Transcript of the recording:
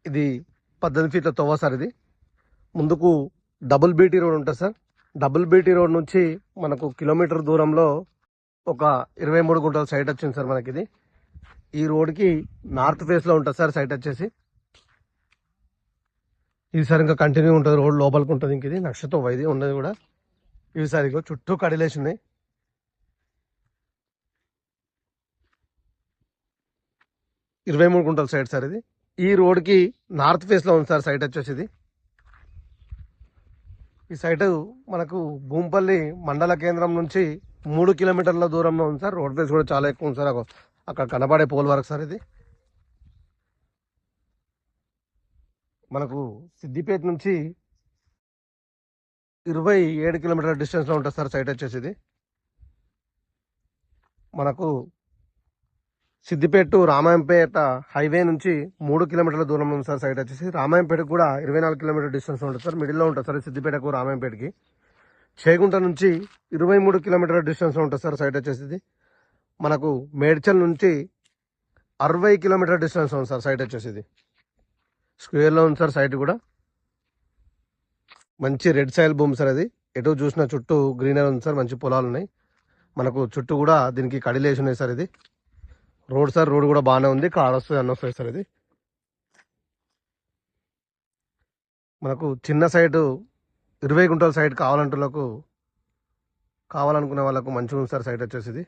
ఇది 18 ఫీట్ల తవ్వ సార్. ఇది ముందుకు డబుల్ బీటీ రోడ్ ఉంటుంది సార్. డబుల్ బీటీ రోడ్ నుంచి మనకు కిలోమీటర్ దూరంలో ఒక 23 గుంటల సైట్ వచ్చింది సార్ మనకి. ఇది ఈ రోడ్కి నార్త్ ఫేస్లో ఉంటుంది సార్ సైట్ వచ్చేసి. ఇది సార్ ఇంకా కంటిన్యూ ఉంటుంది, రోడ్ లోపలికి ఉంటుంది. ఇంక ఇది నక్షతో వైది ఉన్నది కూడా. ఇవి సార్ ఇగో చుట్టూ కడిలేసి ఉన్నాయి. ఇరవై 23 గుంటల సైట్ సార్ ఇది. ఈ రోడ్కి నార్త్ ఫేస్లో ఉంది సార్ సైట్ వచ్చేసి. ఇది ఈ సైట్ మనకు భూంపల్లి మండల కేంద్రం నుంచి 3 కిలోమీటర్ల దూరంలో ఉంది సార్. రోడ్ ఫేస్ కూడా చాలా ఎక్కువ ఉంది సార్. అక్కడ కనబడే పోల్ వరకు సార్. ఇది మనకు సిద్దిపేట నుంచి 27 కిలోమీటర్ల డిస్టెన్స్లో ఉంటుంది సార్ సైట్ వచ్చేసి. ఇది మనకు సిద్దిపేట టు రామాయంపేట హైవే నుంచి 3 కిలోమీటర్ల దూరంలో ఉంది సార్ సైట్ వచ్చేసి. రామాయంపేటకు కూడా 24 కిలోమీటర్ డిస్టెన్స్ ఉంటుంది సార్. మిడిల్లో ఉంటుంది సార్ సిద్దిపేటకు రామాయంపేటకి. చేగుంట నుంచి 23 కిలోమీటర్ల డిస్టెన్స్లో ఉంటుంది సార్ సైట్ వచ్చేసి. ఇది మనకు మేడ్చల్ నుంచి 60 కిలోమీటర్ల డిస్టెన్స్ ఉంది సార్ సైట్ వచ్చేసి. ఇది స్క్వేర్లో ఉంది సార్ సైట్ కూడా. మంచి రెడ్ సాయిల్ భూమి సార్. అది ఎటు చూసిన చుట్టూ గ్రీనరీ ఉంది సార్, మంచి పొలాలు ఉన్నాయి. మనకు చుట్టూ కూడా దీనికి కడిలేసి ఉన్నాయి సార్. ఇది రోడ్ సార్, రోడ్ కూడా బాగానే ఉంది, కార్ వస్తుంది, అన్న వస్తుంది సార్. ఇది మనకు చిన్న సైటు 20 గుంటల సైట్ కావాలనుకునే వాళ్ళకు మంచిగా ఉంది సార్ సైట్ వచ్చేసి. ఇది